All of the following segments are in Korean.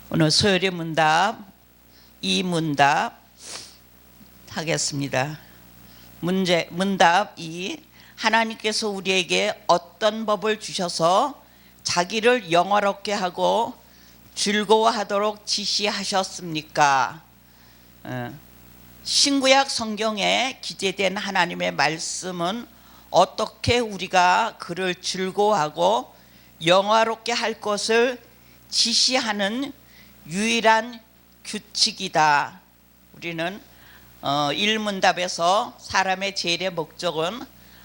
오늘 소요리 문답 이 문답 하겠습니다. 문답 2. 하나님께서 우리에게 어떤 법을 주셔서 자기를 영화롭게 하고 즐거워하도록 지시하셨습니까? 신구약 성경에 기재된 하나님의 말씀은 어떻게 우리가 그를 즐거워하고 영화롭게 할 것을 지시하는 유일한 규칙이다. 우리는 1문답에서 사람의 제일의 목적은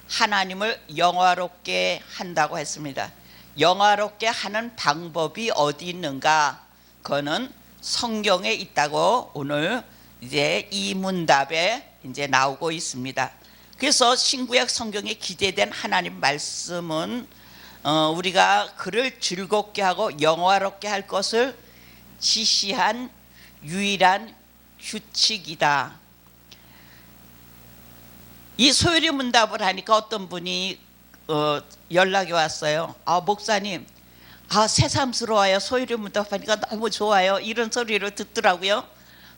하나님을 영화롭게 한다고 했습니다. 영화롭게 하는 방법이 어디 있는가? 그거는 성경에 있다고 오늘 이제 이 문답에 이제 나오고 있습니다. 그래서 신구약 성경에 기재된 하나님 말씀은 우리가 그를 즐겁게 하고 영화롭게 할 것을 지시한 유일한 규칙이다. 이 소요리 문답을 하니까 어떤 분이 연락이 왔어요. 목사님, 새삼스러워요. 소요리 문답하니까 너무 좋아요. 이런 소리를 듣더라고요.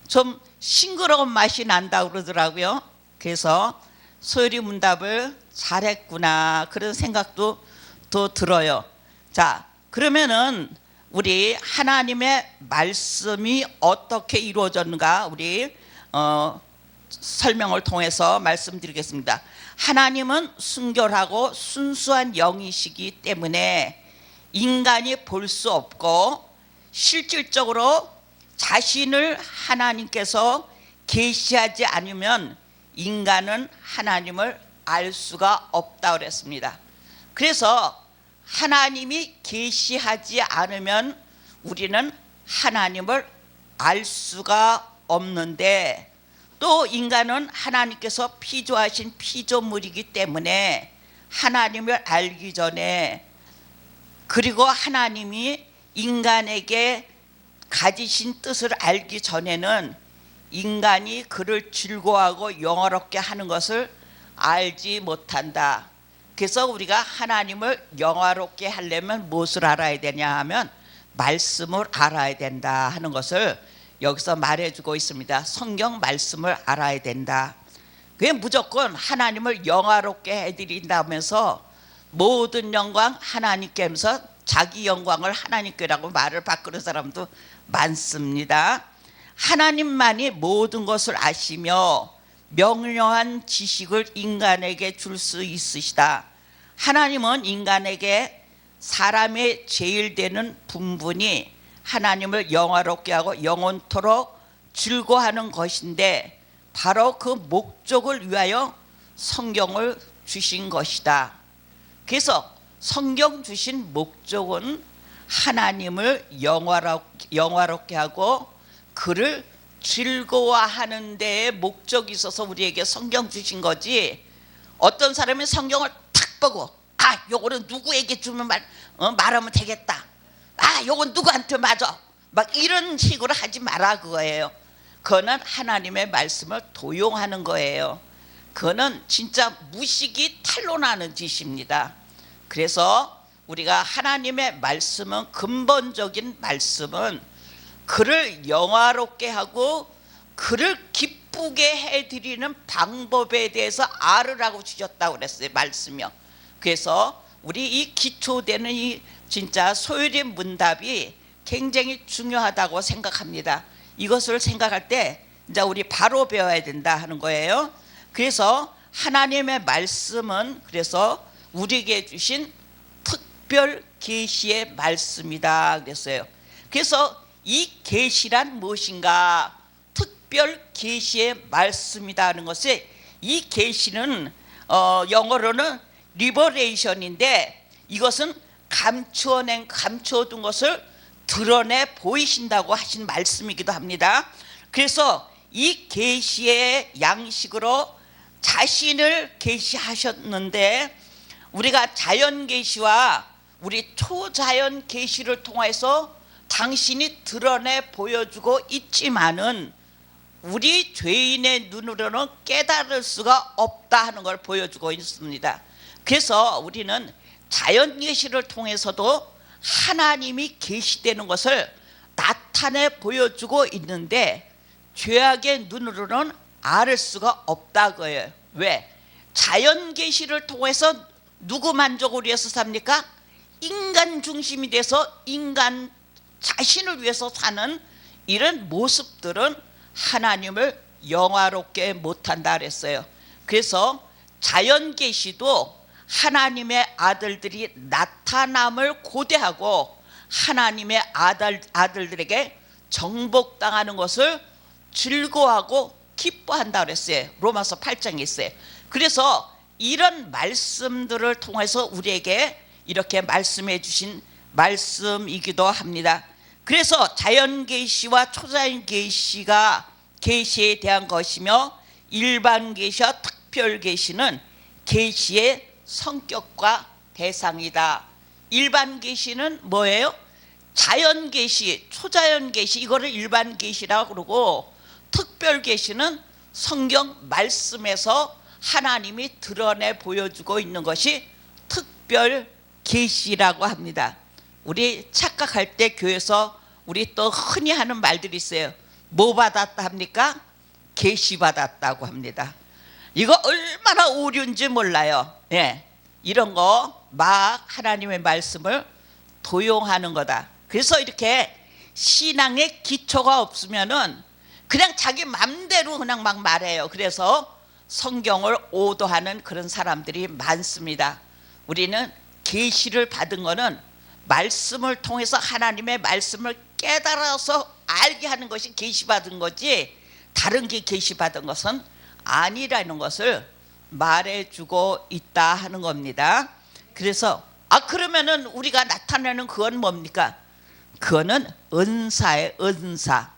좀 싱그러운 맛이 난다 그러더라고요. 그래서 소요리 문답을 잘했구나 그런 생각도 또 들어요. 자, 그러면은 우리 하나님의 말씀이 어떻게 이루어졌는가 우리 설명을 통해서 말씀드리겠습니다. 하나님은 순결하고 순수한 영이시기 때문에 인간이 볼 수 없고 실질적으로 자신을 하나님께서 계시하지 않으면 인간은 하나님을 알 수가 없다고 그랬습니다. 그래서 하나님이 계시하지 않으면 우리는 하나님을 알 수가 없는데, 또 인간은 하나님께서 피조하신 피조물이기 때문에 하나님을 알기 전에, 그리고 하나님이 인간에게 가지신 뜻을 알기 전에는 인간이 그를 즐거워하고 영화롭게 하는 것을 알지 못한다. 그래서 우리가 하나님을 영화롭게 하려면 무엇을 알아야 되냐 하면 말씀을 알아야 된다 하는 것을 여기서 말해주고 있습니다. 성경 말씀을 알아야 된다. 그게 무조건 하나님을 영화롭게 해드린다면서 모든 영광 하나님께 하면서 자기 영광을 하나님께라고 말을 바꾸는 사람도 많습니다. 하나님만이 모든 것을 아시며 명료한 지식을 인간에게 줄 수 있으시다. 하나님은 인간에게 사람의 제일 되는 분분이 하나님을 영화롭게 하고 영원토록 즐거워하는 것인데, 바로 그 목적을 위하여 성경을 주신 것이다. 그래서 성경 주신 목적은 하나님을 영화롭게 하고 그를 즐거워하는 데에 목적이 있어서 우리에게 성경 주신 거지. 어떤 사람이 성경을 탁 보고 요거는 누구에게 주면 말하면 되겠다, 요건 누구한테 맞아, 막 이런 식으로 하지 마라 그거예요. 그거는 하나님의 말씀을 도용하는 거예요. 그거는 진짜 무식이 탄로나는 짓입니다. 그래서 우리가 하나님의 말씀은, 근본적인 말씀은 그를 영화롭게 하고 그를 기쁘게 해드리는 방법에 대해서 알으라고 주셨다고 그랬어요. 말씀이요. 그래서 우리 이 기초되는 이 진짜 소요리 문답이 굉장히 중요하다고 생각합니다. 이것을 생각할 때 이제 우리 바로 배워야 된다 하는 거예요. 그래서 하나님의 말씀은 그래서 우리에게 주신 특별 계시의 말씀이다 그랬어요. 그래서 이 계시란 무엇인가? 특별 계시의 말씀이다 하는 것이, 이 계시는 영어로는 리버레이션인데, 이것은 감추어둔 것을 드러내 보이신다고 하신 말씀이기도 합니다. 그래서 이 계시의 양식으로 자신을 계시하셨는데, 우리가 자연 계시와 우리 초자연 계시를 통해서 당신이 드러내 보여주고 있지만은 우리 죄인의 눈으로는 깨달을 수가 없다 하는 걸 보여주고 있습니다. 그래서 우리는 자연 계시를 통해서도 하나님이 계시되는 것을 나타내 보여주고 있는데 죄악의 눈으로는 알 수가 없다고요. 왜? 자연 계시를 통해서 누구 만족을 위해서 삽니까? 인간 중심이 돼서 인간 자신을 위해서 사는 이런 모습들은 하나님을 영화롭게 못한다 그랬어요. 그래서 자연 계시도 하나님의 아들들이 나타남을 고대하고 하나님의 아들들에게 정복당하는 것을 즐거워하고 기뻐한다 그랬어요. 로마서 8장에 있어요. 그래서 이런 말씀들을 통해서 우리에게 이렇게 말씀해 주신 말씀이기도 합니다. 그래서 자연 계시와 초자연 계시가 계시에 대한 것이며 일반 계시와 특별 계시는 계시의 성격과 대상이다. 일반 계시는 뭐예요? 자연 계시, 초자연 계시, 이거를 일반 계시라고 그러고, 특별 계시는 성경 말씀에서 하나님이 드러내 보여주고 있는 것이 특별 계시라고 합니다. 우리 착각할 때 교회에서 우리 또 흔히 하는 말들이 있어요. 뭐 받았다 합니까? 계시 받았다고 합니다. 이거 얼마나 오류인지 몰라요. 예, 이런 거 막 하나님의 말씀을 도용하는 거다. 그래서 이렇게 신앙의 기초가 없으면은 그냥 자기 맘대로 그냥 막 말해요. 그래서 성경을 오도하는 그런 사람들이 많습니다. 우리는 계시를 받은 거는 말씀을 통해서 하나님의 말씀을 깨달아서 알게 하는 것이 계시받은 거지, 다른 게 계시받은 것은 아니라는 것을 말해주고 있다 하는 겁니다. 그래서 그러면은 우리가 나타내는 그건 뭡니까? 그거는 은사예요. 은사.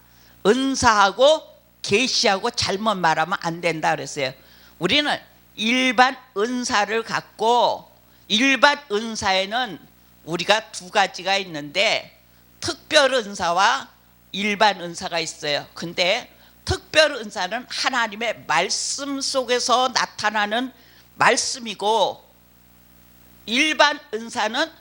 은사하고 계시하고 잘못 말하면 안 된다 그랬어요. 우리는 일반 은사를 갖고, 일반 은사에는 우리가 두 가지가 있는데 특별 은사와 일반 은사가 있어요. 근데 특별 은사는 하나님의 말씀 속에서 나타나는 말씀이고, 일반 은사는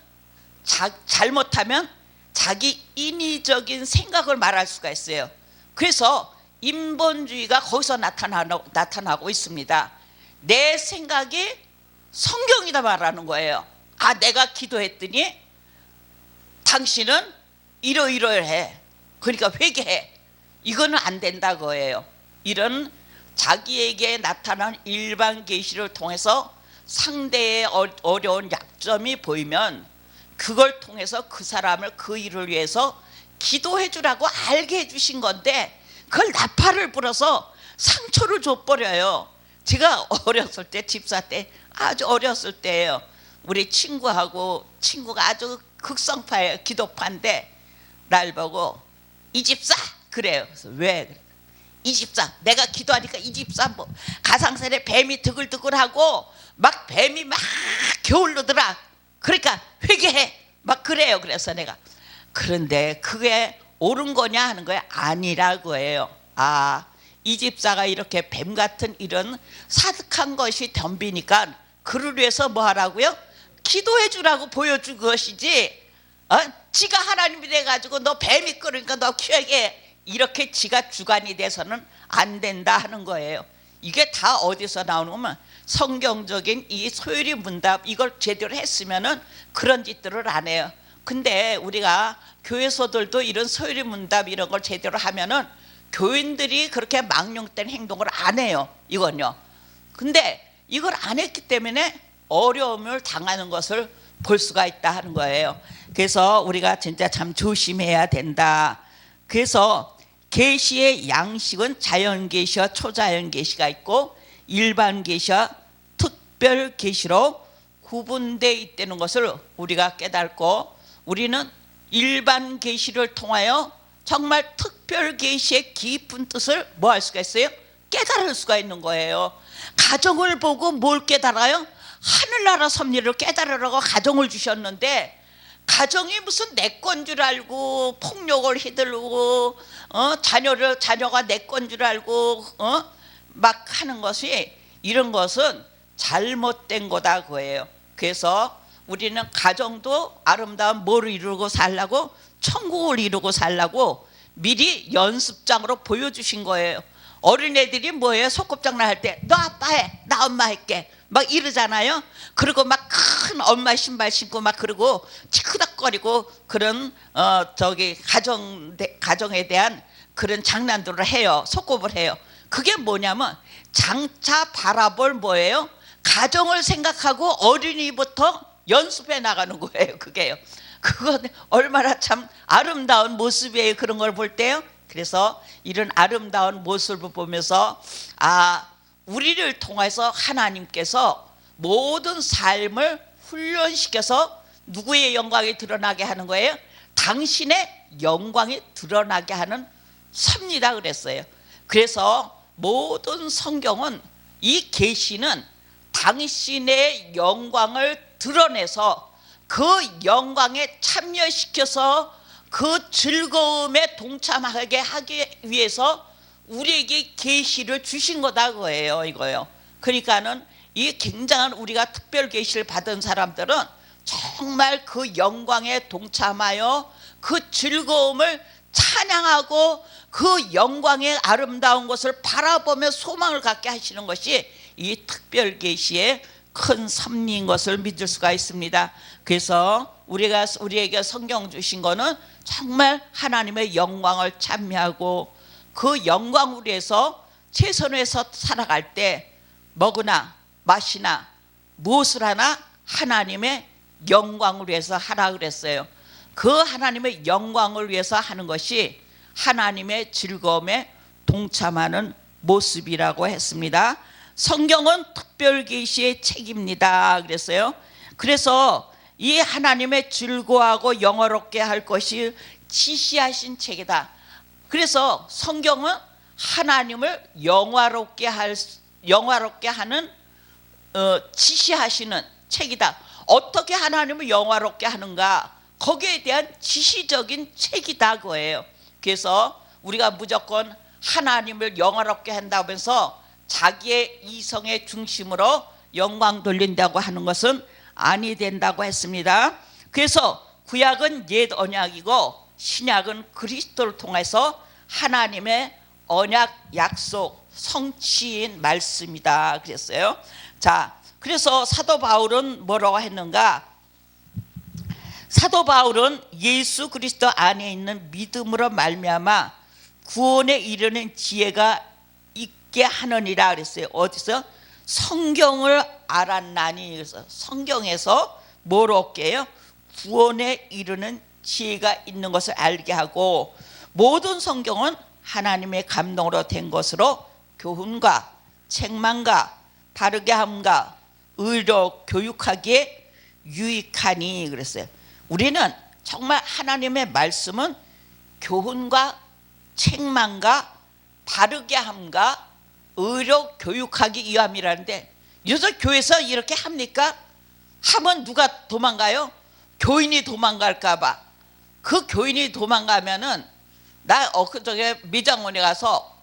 잘못하면 자기 인위적인 생각을 말할 수가 있어요. 그래서 인본주의가 거기서 나타나고 있습니다. 내 생각이 성경이다 말하는 거예요. 내가 기도했더니 당신은 이러이러해, 그러니까 회개해. 이거는 안 된다 거예요. 이런 자기에게 나타난 일반 계시를 통해서 상대의 어려운 약점이 보이면 그걸 통해서 그 사람을, 그 일을 위해서 기도해 주라고 알게 해주신 건데 그걸 나팔을 불어서 상처를 줘버려요. 제가 어렸을 때, 집사 때, 아주 어렸을 때예요. 우리 친구가 아주 극성파예요. 기도파인데 날 보고 이 집사 그래요. 그래서 왜? 이 집사, 내가 기도하니까 이 집사 뭐 가상산에 뱀이 드글드글하고 막 뱀이 막 게을르더라. 그러니까 회개해 막 그래요. 그래서 내가, 그런데 그게 옳은 거냐 하는 거예요. 아니라고 해요. 이 집사가 이렇게 뱀 같은 이런 사득한 것이 덤비니까 그를 위해서 뭐 하라고요? 기도해 주라고 보여준 것이지, 지가 하나님이 돼가지고 너 뱀이 끓으니까 너 키우게, 이렇게 지가 주관이 돼서는 안 된다 하는 거예요. 이게 다 어디서 나오는 거면 성경적인 이 소율이 문답, 이걸 제대로 했으면은 그런 짓들을 안 해요. 근데 우리가 교회에서들도 이런 소율이 문답 이런 걸 제대로 하면은 교인들이 그렇게 망령된 행동을 안 해요. 이건요. 근데 이걸 안 했기 때문에 어려움을 당하는 것을 볼 수가 있다 하는 거예요. 그래서 우리가 진짜 참 조심해야 된다. 그래서 계시의 양식은 자연 계시와 초자연 계시가 있고 일반 계시와 특별 계시로 구분되어 있다는 것을 우리가 깨닫고, 우리는 일반 계시를 통하여 정말 특별 계시의 깊은 뜻을 뭐 할 수가 있어요? 깨달을 수가 있는 거예요. 가정을 보고 뭘 깨달아요? 하늘나라 섭리를 깨달으라고 가정을 주셨는데, 가정이 무슨 내 건 줄 알고 폭력을 휘두르고 자녀가 내 건 줄 알고 막 하는 것이, 이런 것은 잘못된 거다 그거예요. 그래서 우리는 가정도 아름다운 뭐를 이루고 살라고 천국을 이루고 살라고 미리 연습장으로 보여주신 거예요. 어린애들이 뭐예요? 소꿉장난 할 때 너 아빠 해, 나 엄마 할게 막 이러잖아요. 그리고 막 큰 엄마 신발 신고 막 그러고 치크닥거리고 그런 가정에 대한 그런 장난들을 해요. 소꿉을 해요. 그게 뭐냐면 장차 바라볼 뭐예요? 가정을 생각하고 어린이부터 연습해 나가는 거예요. 그게요. 그건 얼마나 참 아름다운 모습이에요. 그런 걸 볼 때요. 그래서 이런 아름다운 모습을 보면서 우리를 통해서 하나님께서 모든 삶을 훈련시켜서 누구의 영광이 드러나게 하는 거예요? 당신의 영광이 드러나게 하는 섭니다 그랬어요. 그래서 모든 성경은 이 계시는 당신의 영광을 드러내서 그 영광에 참여시켜서 그 즐거움에 동참하게 하기 위해서 우리에게 계시를 주신 거다 그거예요. 이거요. 그러니까는 이 굉장한 우리가 특별 계시를 받은 사람들은 정말 그 영광에 동참하여 그 즐거움을 찬양하고 그 영광의 아름다운 것을 바라보며 소망을 갖게 하시는 것이 이 특별 계시의 큰 섭리인 것을 믿을 수가 있습니다. 그래서 우리에게 성경 주신 거는 정말 하나님의 영광을 찬미하고 그 영광을 위해서 최선에서 살아갈 때 먹으나 마시나 무엇을 하나 하나님의 영광을 위해서 하라 그랬어요. 그 하나님의 영광을 위해서 하는 것이 하나님의 즐거움에 동참하는 모습이라고 했습니다. 성경은 특별 계시의 책입니다 그랬어요. 그래서 이 하나님의 즐거워하고 영화롭게 할 것이 지시하신 책이다. 그래서 성경은 하나님을 영화롭게 하는 지시하시는 책이다. 어떻게 하나님을 영화롭게 하는가? 거기에 대한 지시적인 책이다 그거예요. 그래서 우리가 무조건 하나님을 영화롭게 한다고 해서 자기의 이성의 중심으로 영광 돌린다고 하는 것은 아니 된다고 했습니다. 그래서 구약은 옛 언약이고 신약은 그리스도를 통해서 하나님의 언약 약속 성취인 말씀이다 그랬어요. 자, 그래서 사도 바울은 뭐라고 했는가? 사도 바울은 예수 그리스도 안에 있는 믿음으로 말미암아 구원에 이르는 지혜가 있게 하느니라 그랬어요. 어디서? 성경을 알았나니. 그래서 성경에서 뭘 얻게 해요? 구원에 이르는 지혜가 있는 것을 알게 하고, 모든 성경은 하나님의 감동으로 된 것으로 교훈과 책망과 바르게 함과 의로 교육하기에 유익하니 그랬어요. 우리는 정말 하나님의 말씀은 교훈과 책망과 바르게 함과 의로 교육하기 위함이라는데, 요새 교회에서 이렇게 합니까? 하면 누가 도망가요? 교인이 도망갈까 봐. 그 교인이 도망가면은, 나 엊그저께 미장원에 가서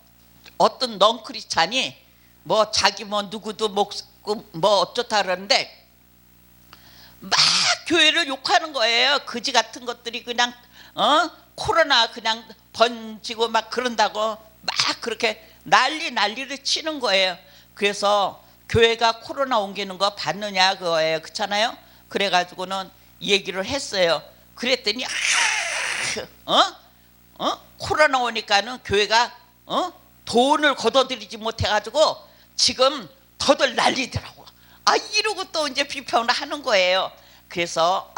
어떤 넌크리스찬이 뭐 자기 뭐 누구도 뭐 어쩌다 그러는데 막 교회를 욕하는 거예요. 거지 같은 것들이 그냥 코로나 그냥 번지고 막 그런다고 막 그렇게 난리를 치는 거예요. 그래서 교회가 코로나 옮기는 거 봤느냐 그거예요. 그렇잖아요. 그래가지고는 얘기를 했어요. 그랬더니 코로나 오니까는 교회가 돈을 걷어들이지 못해가지고 지금 더들 난리더라고. 이러고 또 이제 비평을 하는 거예요. 그래서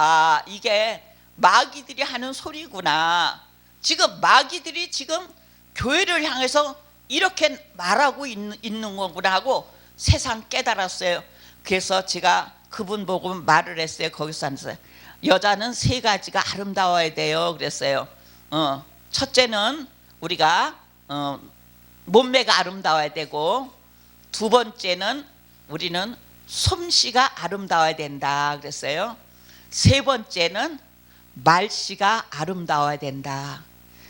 이게 마귀들이 하는 소리구나. 지금 마귀들이 지금 교회를 향해서 이렇게 말하고 있는 거구나 하고 세상 깨달았어요. 그래서 제가 그분 보고 말을 했어요. 거기서 앉아서 여자는 세 가지가 아름다워야 돼요 그랬어요. 첫째는 우리가 몸매가 아름다워야 되고, 두 번째는 우리는 솜씨가 아름다워야 된다 그랬어요. 세 번째는 말씨가 아름다워야 된다.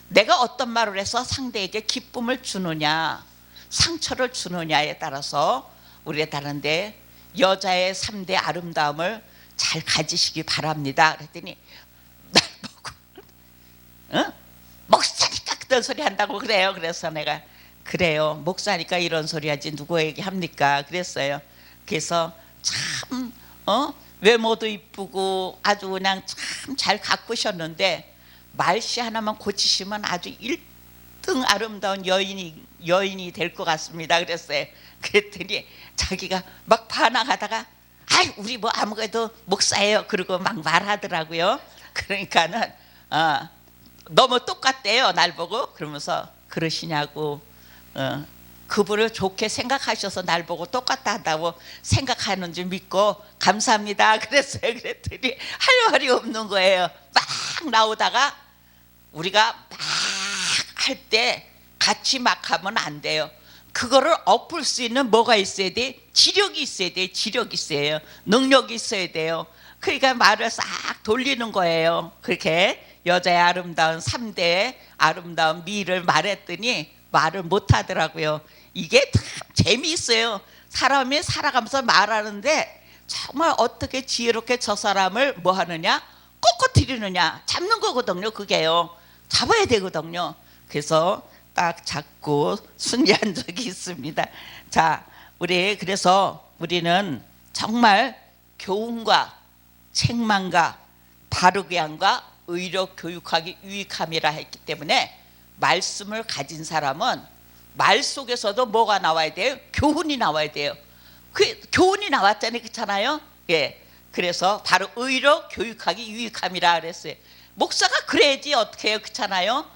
내가 어떤 말을 해서 상대에게 기쁨을 주느냐 상처를 주느냐에 따라서 우리가 다른데, 여자의 3대 아름다움을 잘 가지시기 바랍니다 그랬더니 날 보고 응? 목사니까 그런 소리 한다고 그래요. 그래서 내가 그래요. 목사니까 이런 소리 하지 누구에게 합니까? 그랬어요. 그래서 참 외모도 이쁘고 아주 그냥 참 잘 가꾸셨는데 말씨 하나만 고치시면 아주 1등 아름다운 여인이 될 것 같습니다. 그랬어요. 그랬더니 자기가 막 반항하다가 아이 우리 뭐 아무래도 목사예요. 그러고 막 말하더라고요. 그러니까는 너무 똑같대요. 날 보고. 그러면서 그러시냐고 그분을 좋게 생각하셔서 날 보고 똑같다 한다고 생각하는 줄 믿고 감사합니다 그랬어요. 그랬더니 할 말이 없는 거예요. 막 나오다가 우리가 막 할 때 같이 막 하면 안 돼요. 그거를 엎을 수 있는 뭐가 있어야 돼? 지력이 있어야 돼. 지력이 있어야 돼요. 능력이 있어야 돼요. 그러니까 말을 싹 돌리는 거예요. 그렇게 여자의 아름다운 3대 아름다운 미를 말했더니 말을 못 하더라고요. 이게 참 재미있어요. 사람이 살아가면서 말하는데 정말 어떻게 지혜롭게 저 사람을 뭐 하느냐? 꺾어뜨리느냐? 잡는 거거든요. 그게요. 잡아야 되거든요. 그래서 딱 잡고 승리한 적이 있습니다. 자, 그래서 우리는 정말 교훈과 책망과 바르게 함과 의로 교육하기 유익함이라 했기 때문에 말씀을 가진 사람은 말 속에서도 뭐가 나와야 돼요? 교훈이 나와야 돼요. 그 교훈이 나왔잖아요. 그렇잖아요. 예. 그래서 바로 의로 교육하기 유익함이라 그랬어요. 목사가 그래야지 어떻게 해요. 그렇잖아요.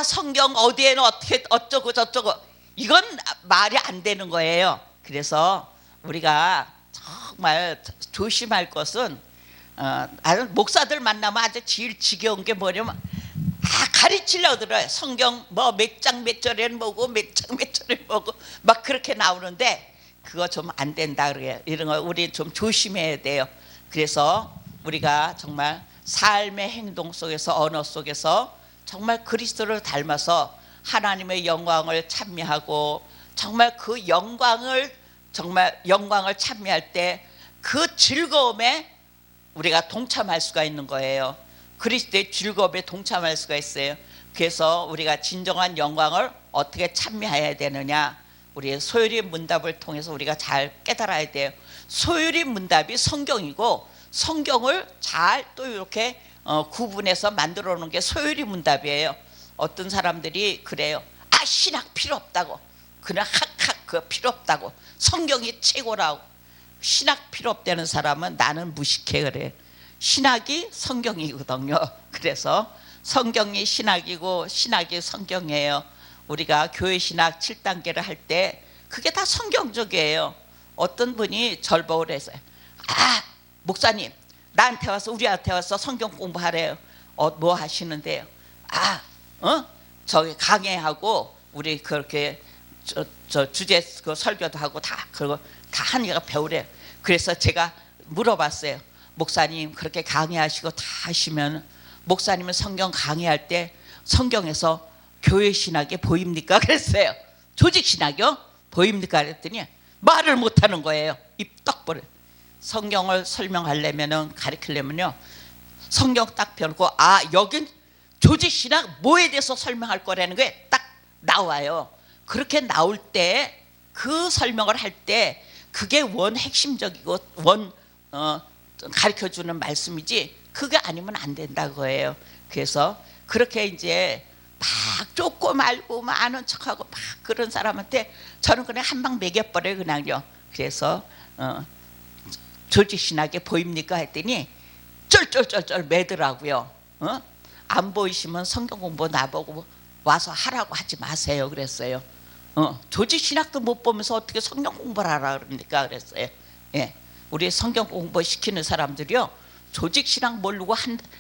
성경 어디에는 어떻게 어쩌고 저쩌고 이건 말이 안 되는 거예요. 그래서 우리가 정말 조심할 것은 목사들 만나면 아주 제일 지겨운 게 뭐냐면 가르치려고 들어요. 성경 뭐 몇 장 몇 절에는 뭐고 몇 장 몇 절에 뭐고 막 그렇게 나오는데 그거 좀 안 된다 그래요. 이런 거 우리 좀 조심해야 돼요. 그래서 우리가 정말 삶의 행동 속에서 언어 속에서 정말 그리스도를 닮아서 하나님의 영광을 찬미하고 정말 그 영광을 찬미할 때 그 즐거움에 우리가 동참할 수가 있는 거예요. 그리스도의 즐거움에 동참할 수가 있어요. 그래서 우리가 진정한 영광을 어떻게 찬미해야 되느냐, 우리의 소요리 문답을 통해서 우리가 잘 깨달아야 돼요. 소요리 문답이 성경이고 성경을 잘 또 이렇게 구분해서 만들어 놓은 게 소요리 문답이에요. 어떤 사람들이 그래요. 신학 필요 없다고. 그냥 학학 그거 필요 없다고. 성경이 최고라고. 신학 필요 없다는 사람은 나는 무식해 그래. 신학이 성경이거든요. 그래서 성경이 신학이고 신학이 성경이에요. 우리가 교회 신학 7단계를 할 때 그게 다 성경적이에요. 어떤 분이 절복을 해서 목사님 나한테 와서 우리한테 와서 성경 공부하래요. 뭐 하시는데요? 저기 강해하고 우리 그렇게 저 주제 그 설교도 하고 다 그거 다 하니까 배우래요. 그래서 제가 물어봤어요. 목사님 그렇게 강의하시고 다 하시면 목사님은 성경 강의할 때 성경에서 교회 신학이 보입니까? 그랬어요. 조직 신학이요? 보입니까? 그랬더니 말을 못하는 거예요. 입 떡 벌어. 성경을 설명하려면은 가르치려면요 성경 딱 펴고 여긴 조직 신학 뭐에 대해서 설명할 거라는 게 딱 나와요. 그렇게 나올 때 그 설명을 할 때 그게 원 핵심적이고 가르쳐주는 말씀이지 그게 아니면 안 된다 거예요. 그래서 그렇게 이제 막 쫓고 말고 막 아는 척하고 막 그런 사람한테 저는 그냥 한 방 매겨버려요 그냥요. 그래서 조직신학에 보입니까 했더니 쩔쩔쩔쩔 매더라고요. 안 보이시면 성경 공부 나보고 와서 하라고 하지 마세요 그랬어요. 조직신학도 못 보면서 어떻게 성경 공부를 하라 그럽니까 그랬어요. 예. 우리 성경 공부 시키는 사람들이요 조직신학 모르고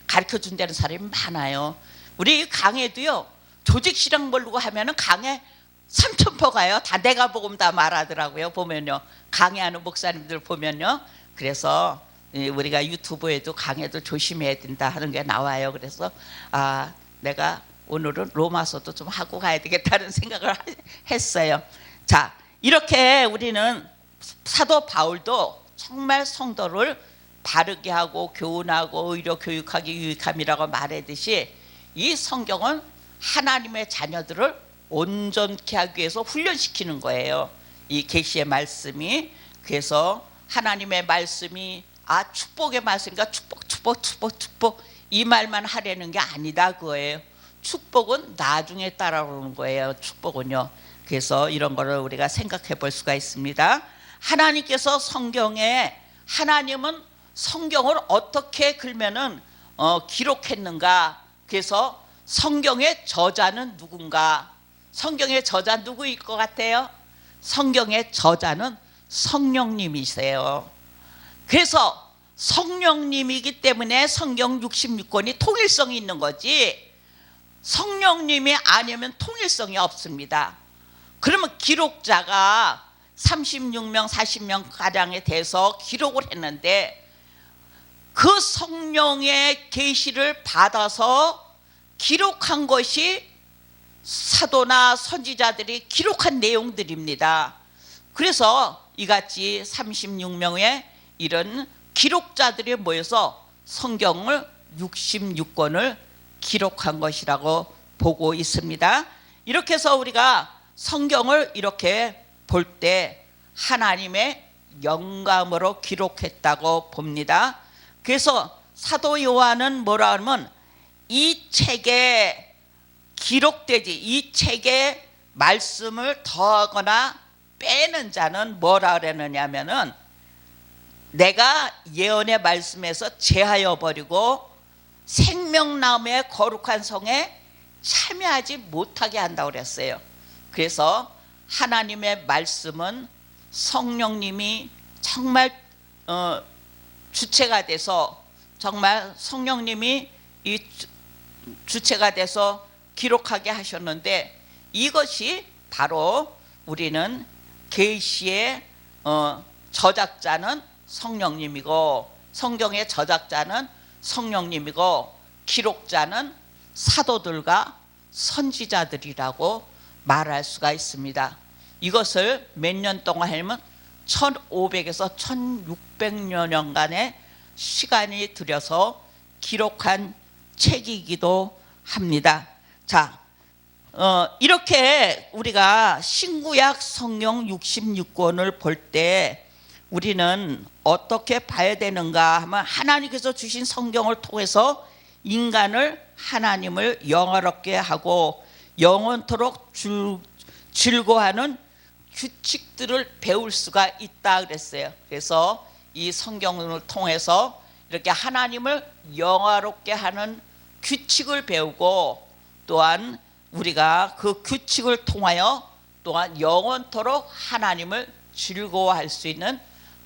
가르쳐준다는 사람이 많아요. 우리 강해도요 조직신학 모르고 하면은 강해 3,000% 가요. 다 내가 보면 다 말하더라고요. 보면요 강해하는 목사님들 보면요. 그래서 우리가 유튜브에도 강해도 조심해야 된다 하는 게 나와요. 그래서 내가 오늘은 로마서도 좀 하고 가야 되겠다는 생각을 했어요. 자, 이렇게 우리는 사도 바울도 정말 성도를 바르게 하고 교훈하고 의로 교육하기 유익함이라고 말했듯이 이 성경은 하나님의 자녀들을 온전케 하기 위해서 훈련시키는 거예요. 이 계시의 말씀이. 그래서 하나님의 말씀이 축복의 말씀이니까 축복 이 말만 하려는 게 아니다 그거예요. 축복은 나중에 따라오는 거예요. 축복은요. 그래서 이런 거를 우리가 생각해 볼 수가 있습니다. 하나님께서 하나님은 성경을 어떻게 그러면은 기록했는가? 그래서 성경의 저자는 누군가? 성경의 저자 누구일 것 같아요? 성경의 저자는 성령님이세요. 그래서 성령님이기 때문에 성경 66권이 통일성이 있는 거지, 성령님이 아니면 통일성이 없습니다. 그러면 기록자가 36명 40명 가량에 대해서 기록을 했는데 그 성령의 계시를 받아서 기록한 것이 사도나 선지자들이 기록한 내용들입니다. 그래서 이같이 36명의 이런 기록자들이 모여서 성경을 66권을 기록한 것이라고 보고 있습니다. 이렇게 해서 우리가 성경을 이렇게 볼 때 하나님의 영감으로 기록했다고 봅니다. 그래서 사도 요한은 뭐라 하면 이 책에 기록되지, 이 책에 말씀을 더하거나 빼는 자는 뭐라 그러느냐면은 내가 예언의 말씀에서 제하여 버리고 생명나무의 거룩한 성에 참여하지 못하게 한다고 그랬어요. 그래서 하나님의 말씀은 성령님이 정말 주체가 돼서, 정말 성령님이 이 주체가 돼서 기록하게 하셨는데, 이것이 바로 우리는 계시의 저작자는 성령님이고, 성경의 저작자는 성령님이고, 기록자는 사도들과 선지자들이라고 말할 수가 있습니다. 이것을 몇 년 동안 하면 1500에서 1600여 년간의 시간이 들여서 기록한 책이기도 합니다. 자, 이렇게 우리가 신구약 성경 66권을 볼 때 우리는 어떻게 봐야 되는가 하면, 하나님께서 주신 성경을 통해서 인간을 하나님을 영화롭게 하고 영원토록 즐거워하는 규칙들을 배울 수가 있다 그랬어요. 그래서 이 성경을 통해서 이렇게 하나님을 영화롭게 하는 규칙을 배우고, 또한 우리가 그 규칙을 통하여 또한 영원토록 하나님을 즐거워할 수 있는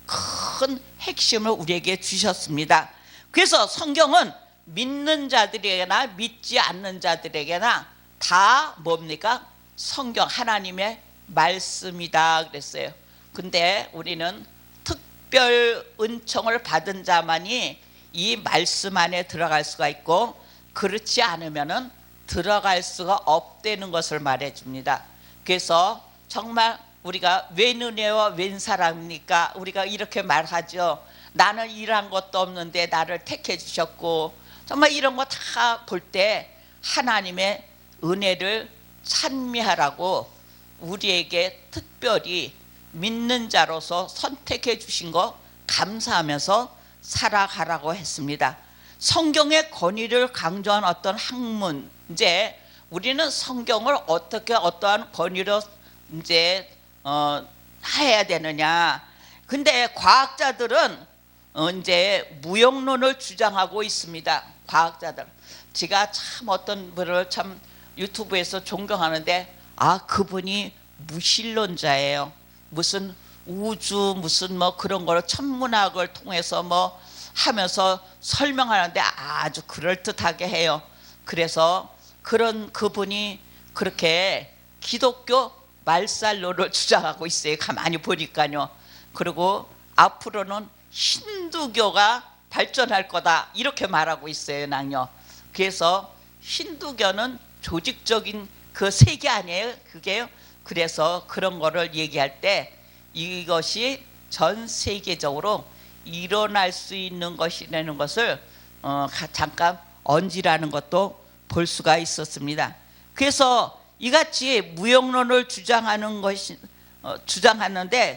큰 핵심을 우리에게 주셨습니다. 그래서 성경은 믿는 자들에게나 믿지 않는 자들에게나 다 뭡니까? 성경 하나님의 말씀이다 그랬어요. 근데 우리는 특별 은총을 받은 자만이 이 말씀 안에 들어갈 수가 있고, 그렇지 않으면은 들어갈 수가 없다는 것을 말해 줍니다. 그래서 정말 우리가 웬 은혜와 웬 사랑입니까? 우리가 이렇게 말하죠. 나는 일한 것도 없는데 나를 택해 주셨고, 정말 이런 거 다 볼 때 하나님의 은혜를 찬미하라고 우리에게 특별히 믿는 자로서 선택해 주신 거 감사하면서 살아가라고 했습니다. 성경의 권위를 강조한 어떤 학문, 이제 우리는 성경을 어떻게 어떠한 권위로 이제 해야 되느냐. 근데 과학자들은 이제 무용론을 주장하고 있습니다. 과학자들. 제가 참 어떤 분을 참 유튜브에서 존경하는데, 그분이 무신론자예요. 무슨 우주 무슨 뭐 그런 걸 천문학을 통해서 뭐 하면서 설명하는데 아주 그럴듯하게 해요. 그래서 그분이 그렇게 기독교 말살론을 주장하고 있어요. 가만히 보니까요. 그리고 앞으로는 힌두교가 발전할 거다 이렇게 말하고 있어요. 낭요. 그래서 힌두교는 조직적인 그 세계 아니에요, 그게요. 그래서 그런 거를 얘기할 때 이것이 전 세계적으로 일어날 수 있는 것이라는 것을 잠깐 얹으라는 것도 볼 수가 있었습니다. 그래서 이같이 무용론을 주장하는데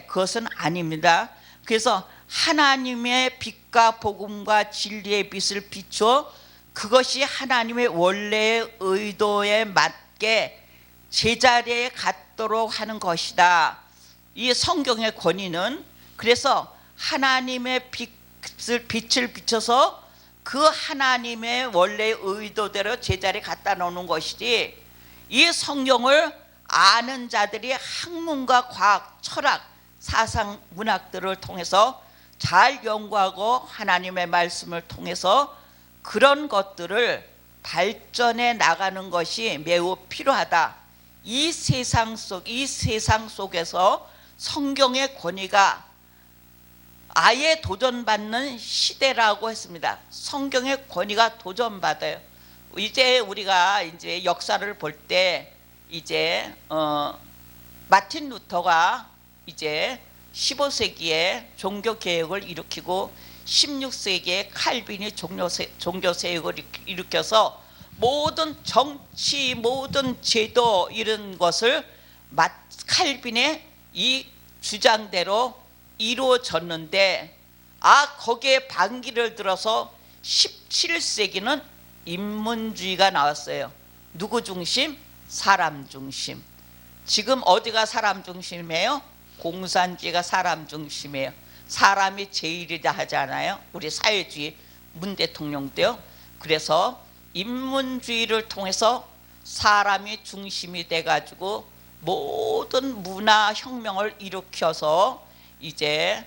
그것은 아닙니다. 그래서 하나님의 빛과 복음과 진리의 빛을 비추어 그것이 하나님의 원래의 의도에 맞게 제자리에 갖도록 하는 것이다. 이 성경의 권위는 그래서 하나님의 빛을 비춰서 그 하나님의 원래의 의도대로 제자리에 갖다 놓는 것이지, 이 성경을 아는 자들이 학문과 과학, 철학, 사상, 문학들을 통해서 잘 연구하고 하나님의 말씀을 통해서 그런 것들을 발전해 나가는 것이 매우 필요하다. 이 세상 속에서 성경의 권위가 아예 도전받는 시대라고 했습니다. 성경의 권위가 도전받아요. 이제 우리가 이제 역사를 볼 때 이제 마틴 루터가 이제 15세기에 종교 개혁을 일으키고 16세기에 칼빈이 종교 개혁을 일으켜서 모든 정치, 모든 제도 이런 것을 칼빈의 이 주장대로 이루어졌는데, 거기에 반기를 들어서 17세기는 인문주의가 나왔어요. 누구 중심? 사람 중심. 지금 어디가 사람 중심이에요? 공산주의가 사람 중심이에요. 사람이 제일이다 하잖아요. 우리 사회주의 문 대통령도요. 그래서 인문주의를 통해서 사람이 중심이 돼가지고 모든 문화 혁명을 일으켜서 이제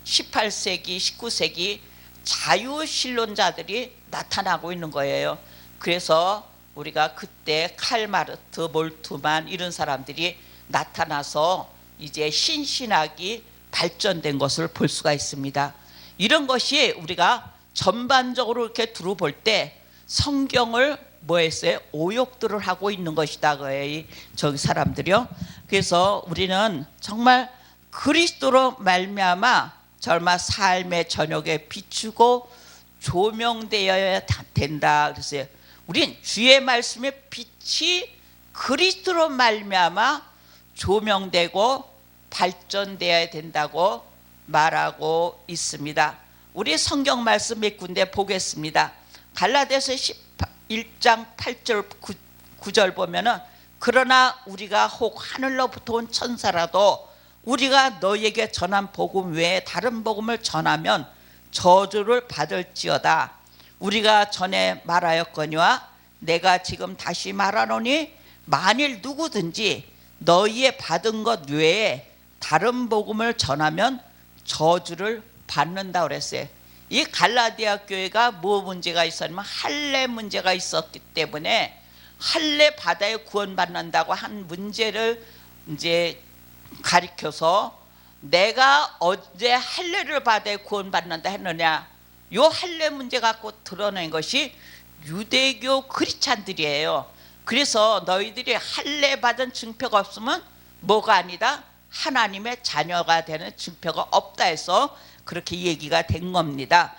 18세기, 19세기 자유신론자들이 나타나고 있는 거예요. 그래서 우리가 그때 칼마르트, 몰트만 이런 사람들이 나타나서 이제 신신학이 발전된 것을 볼 수가 있습니다. 이런 것이 우리가 전반적으로 이렇게 두루 볼 때 성경을 뭐 했어요? 오욕들을 하고 있는 것이다. 거예요. 저기 사람들이요. 그래서 우리는 정말 그리스도로 말미암아 정말 삶의 저녁에 비추고 조명되어야 된다. 그랬어요. 우린 주의 말씀의 빛이 그리스도로 말미암아 조명되고 발전되어야 된다고 말하고 있습니다. 우리 성경 말씀 몇 군데 보겠습니다. 갈라디아서 1장 8절 9절 보면은, 그러나 우리가 혹 하늘로부터 온 천사라도 우리가 너에게 전한 복음 외에 다른 복음을 전하면 저주를 받을지어다. 우리가 전에 말하였거니와 내가 지금 다시 말하노니 만일 누구든지 너희의 받은 것 외에 다른 복음을 전하면 저주를 받는다 그랬어요. 이 갈라디아 교회가 뭐 문제가 있었냐면 할례 문제가 있었기 때문에 할례 받아야 구원받는다고 한 문제를 이제 가리켜서, 내가 언제 할례를 받아야 구원받는다 했느냐, 요 할례 문제 갖고 드러낸 것이 유대교 크리스찬들이에요. 그래서 너희들이 할례 받은 증표가 없으면 뭐가 아니다? 하나님의 자녀가 되는 증표가 없다 해서 그렇게 얘기가 된 겁니다.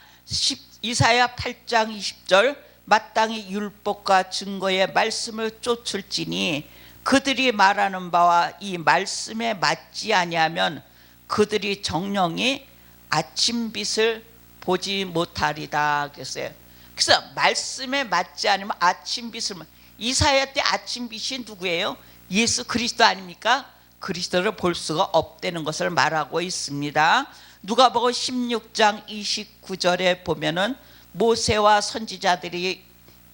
이사야 8장 20절, 마땅히 율법과 증거의 말씀을 쫓을지니 그들이 말하는 바와 이 말씀에 맞지 아니하면 그들이 정령이 아침빛을 보지 못하리다 그랬어요. 그래서 말씀에 맞지 않으면 아침빛을, 이사야 때 아침빛이 누구예요? 예수 그리스도 아닙니까? 그리스도를 볼 수가 없다는 것을 말하고 있습니다. 누가복음 16장 29절에 보면은 모세와 선지자들이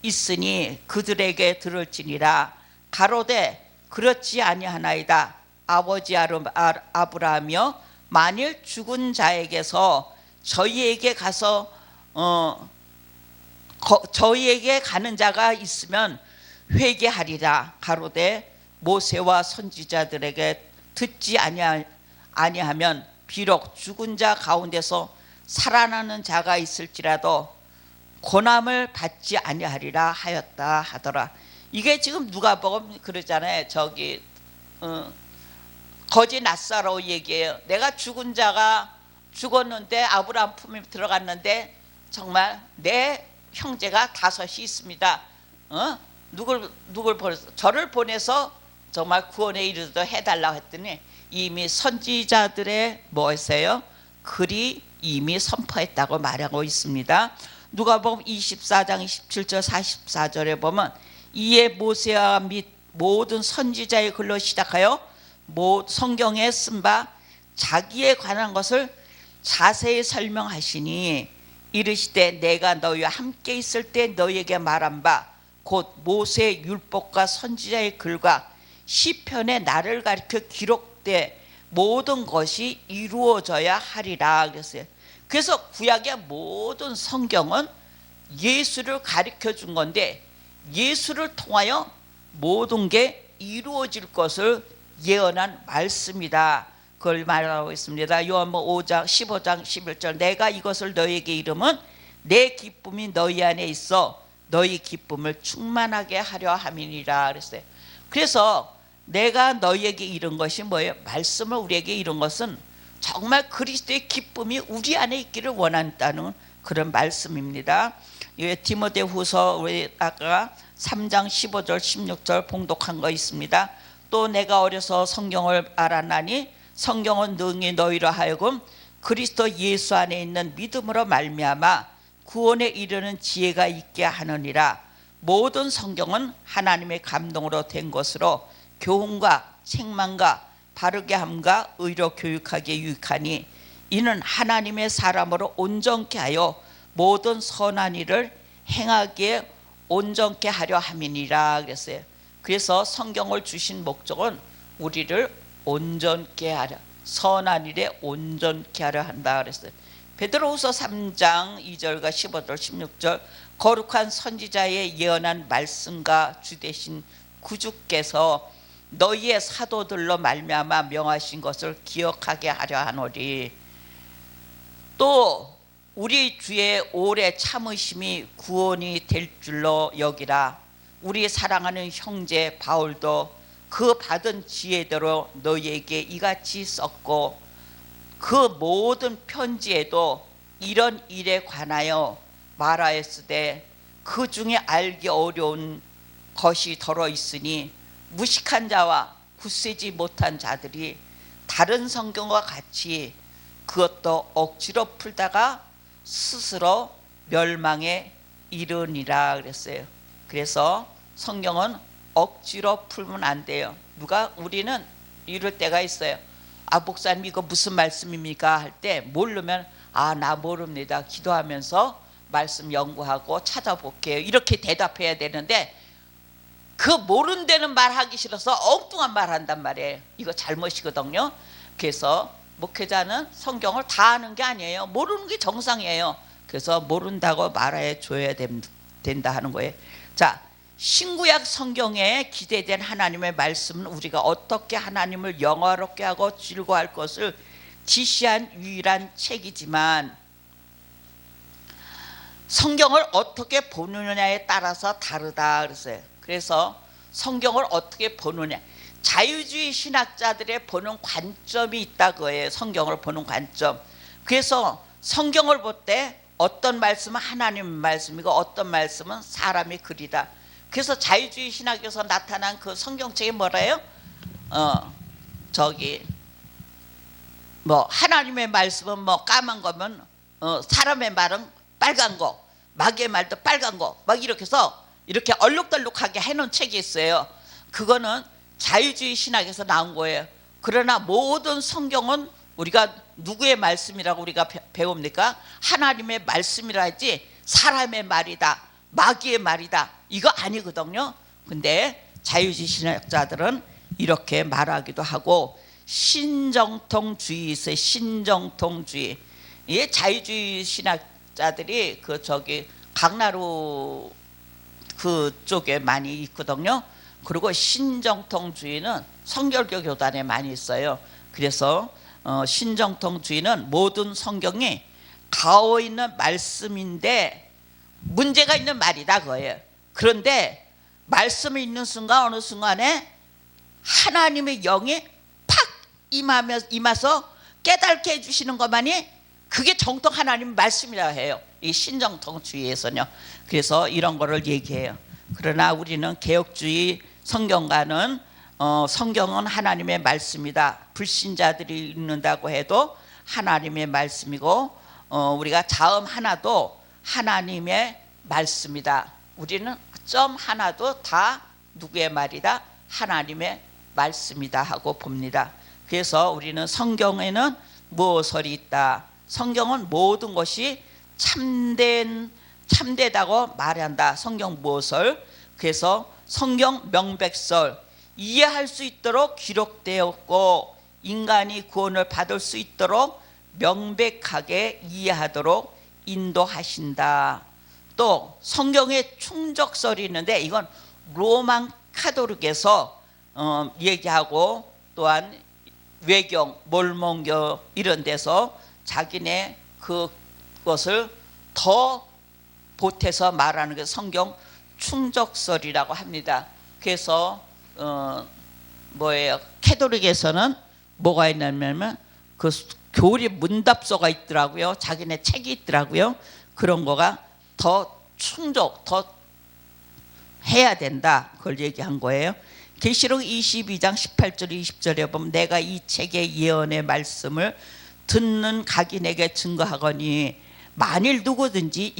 있으니 그들에게 들을지니라. 가로되 그렇지 아니하나이다. 아버지 아브라함이여, 만일 죽은 자에게서 저희에게 가서 저희에게 가는 자가 있으면 회개하리라. 가로되 모세와 선지자들에게 듣지 아니하면 비록 죽은 자 가운데서 살아나는 자가 있을지라도 고난을 받지 아니하리라 하였다 하더라. 이게 지금 누가복음 그러잖아요. 저기 거지 낫사로 얘기해요. 내가 죽은 자가 죽었는데 아브라함 품에 들어갔는데 정말 내 형제가 5이 있습니다. 누굴 보내서 저를 보내서 정말 구원에 이르도록 해달라고 했더니 이미 선지자들의 뭐였어요? 글이 이미 선포했다고 말하고 있습니다. 누가복음 24장 27절 44절에 보면 이에 모세와 및 모든 선지자의 글로 시작하여 성경에 쓴 바 자기에 관한 것을 자세히 설명하시니 이르시되 내가 너희와 함께 있을 때 너희에게 말한 바 곧 모세의 율법과 선지자의 글과 시편에 나를 가리켜 기록돼 모든 것이 이루어져야 하리라 그랬어요. 그래서 구약의 모든 성경은 예수를 가리켜 준 건데 예수를 통하여 모든 게 이루어질 것을 예언한 말씀이다. 그걸 말하고 있습니다. 요한복음 5장 15장 11절 내가 이것을 너희에게 이름은 내 기쁨이 너희 안에 있어 너희 기쁨을 충만하게 하려 함이니라 그랬어요. 그래서 내가 너희에게 이룬 것이 뭐예요? 말씀을 우리에게 이룬 것은 정말 그리스도의 기쁨이 우리 안에 있기를 원한다는 그런 말씀입니다. 디모데후서 우리 아까 3장 15절 16절 봉독한 거 있습니다. 또 내가 어려서 성경을 알아나니 성경은 능히 너희로 하여금 그리스도 예수 안에 있는 믿음으로 말미암아 구원에 이르는 지혜가 있게 하느니라. 모든 성경은 하나님의 감동으로 된 것으로 교훈과 책망과 바르게 함과 의로 교육하기에 유익하니 이는 하나님의 사람으로 온전케 하여 모든 선한 일을 행하기에 온전케 하려 함이니라 그랬어요. 그래서 성경을 주신 목적은 우리를 온전케 하려, 선한 일에 온전케 하려 한다 그랬어요. 베드로후서 3장 2절과 15절 16절 거룩한 선지자의 예언한 말씀과 주되신 구주께서 너희의 사도들로 말미암아 명하신 것을 기억하게 하려 하노니 또 우리 주의 오래 참으심이 구원이 될 줄로 여기라. 우리 사랑하는 형제 바울도 그 받은 지혜대로 너희에게 이같이 썼고 그 모든 편지에도 이런 일에 관하여 말하였으되 그 중에 알기 어려운 것이 더러 있으니 무식한 자와 굳세지 못한 자들이 다른 성경과 같이 그것도 억지로 풀다가 스스로 멸망에 이르니라 그랬어요. 그래서 성경은 억지로 풀면 안 돼요. 우리는 이럴 때가 있어요. 목사님 이거 무슨 말씀입니까? 할 때 모르면 나 모릅니다. 기도하면서 말씀 연구하고 찾아볼게요. 이렇게 대답해야 되는데 그 모르는 데는 말하기 싫어서 엉뚱한 말 한단 말이에요. 이거 잘못이거든요. 그래서 목회자는 성경을 다 아는 게 아니에요. 모르는 게 정상이에요. 그래서 모른다고 말해 줘야 된다 하는 거예요. 자, 신구약 성경에 기대된 하나님의 말씀은 우리가 어떻게 하나님을 영화롭게 하고 즐거워할 것을 지시한 유일한 책이지만 성경을 어떻게 보느냐에 따라서 다르다 그랬어요. 그래서 성경을 어떻게 보느냐, 자유주의 신학자들의 보는 관점이 있다 그거예요. 성경을 보는 관점. 그래서 성경을 볼 때 어떤 말씀은 하나님의 말씀이고 어떤 말씀은 사람의 글이다. 그래서 자유주의 신학에서 나타난 그 성경책이 뭐래요? 하나님의 말씀은 까만 거면 사람의 말은 빨간 거, 마귀의 말도 빨간 거, 막 이렇게 해서 이렇게 얼룩덜룩하게 해놓은 책이 있어요. 그거는 자유주의 신학에서 나온 거예요. 그러나 모든 성경은 우리가 누구의 말씀이라고 우리가 배웁니까? 하나님의 말씀이라 했지 사람의 말이다, 마귀의 말이다, 이거 아니거든요. 근데 자유주의 신학자들은 이렇게 말하기도 하고 신정통주의 있어요. 신정통주의. 이 자유주의 신학자들이 강나루 그쪽에 많이 있거든요. 그리고 신정통주의는 성결교 교단에 많이 있어요. 그래서 신정통주의는 모든 성경이 가오 있는 말씀인데 문제가 있는 말이다 그거예요. 그런데 말씀이 있는 순간 어느 순간에 하나님의 영이 팍 임하서 깨닫게 해주시는 것만이 그게 정통 하나님 말씀이라 해요. 이 신정통주의에서는요. 그래서 이런 거를 얘기해요. 그러나 우리는 개혁주의 성경가는 성경은 하나님의 말씀이다. 불신자들이 읽는다고 해도 하나님의 말씀이고 우리가 자음 하나도 하나님의 말씀이다. 우리는 점 하나도 다 누구의 말이다? 하나님의 말씀이다 하고 봅니다. 그래서 우리는 성경에는 무엇이 있다? 성경은 모든 것이 참되다고 말한다. 성경 무엇을? 그래서 성경 명백설 이해할 수 있도록 기록되었고 인간이 구원을 받을 수 있도록 명백하게 이해하도록 인도하신다. 또 성경에 충적설이 있는데 이건 로만 카톨릭에서 얘기하고 또한 외경, 몰몬교 이런 데서 자기네 그것을 더 보태서 말하는 게 성경 충적설이라고 합니다. 그래서 캐톨릭에서는 뭐가 있냐면 그 교리 문답서가 있더라고요. 자기네 책이 있더라고요. 그런 거가 더 더 해야 된다. 그걸 얘기한 거예요. 계시록 22장 18절 20절에 보면 내가 이 책의 예언의 말씀을 듣는 각인에게 증거하거니 만일 누구든지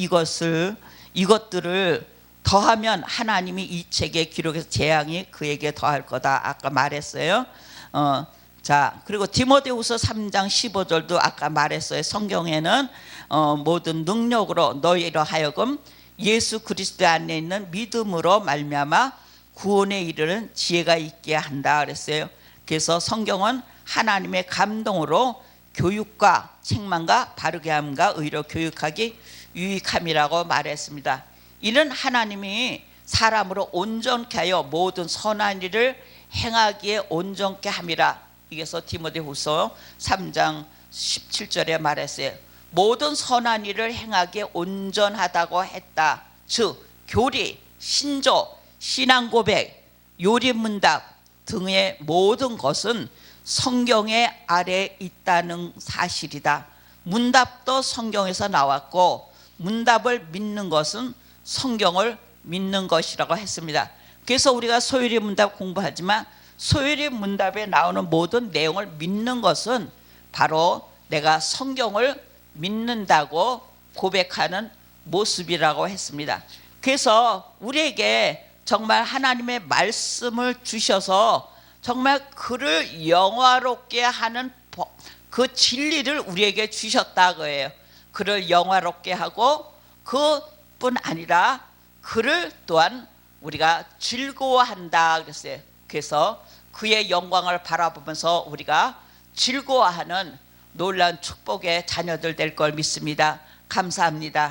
이것들을 더하면 하나님이 이 책에 기록해서 재앙이 그에게 더할 거다. 아까 말했어요. 자, 그리고 디모데후서 3장 15절도 아까 말했어요. 성경에는 모든 능력으로 너희로 하여금 예수 그리스도 안에 있는 믿음으로 말미암아 구원에 이르는 지혜가 있게 한다 그랬어요. 그래서 성경은 하나님의 감동으로 교육과 책망과 바르게 함과 의로 교육하기 유익함이라고 말했습니다. 이는 하나님이 사람으로 온전케 하여 모든 선한 일을 행하기에 온전케 함이라. 이게서 디모데후서 3장 17절에 말했어요. 모든 선한 일을 행하기에 온전하다고 했다. 즉 교리, 신조, 신앙고백, 요리문답 등의 모든 것은 성경의 아래에 있다는 사실이다. 문답도 성경에서 나왔고 문답을 믿는 것은 성경을 믿는 것이라고 했습니다. 그래서 우리가 소요리 문답 공부하지만 소요리 문답에 나오는 모든 내용을 믿는 것은 바로 내가 성경을 믿는다고 고백하는 모습이라고 했습니다. 그래서 우리에게 정말 하나님의 말씀을 주셔서 정말 그를 영화롭게 하는 그 진리를 우리에게 주셨다 그예요. 그를 영화롭게 하고 그뿐 아니라 그를 또한 우리가 즐거워한다 그랬어요. 그래서 그의 영광을 바라보면서 우리가 즐거워하는 놀라운 축복의 자녀들 될 걸 믿습니다. 감사합니다.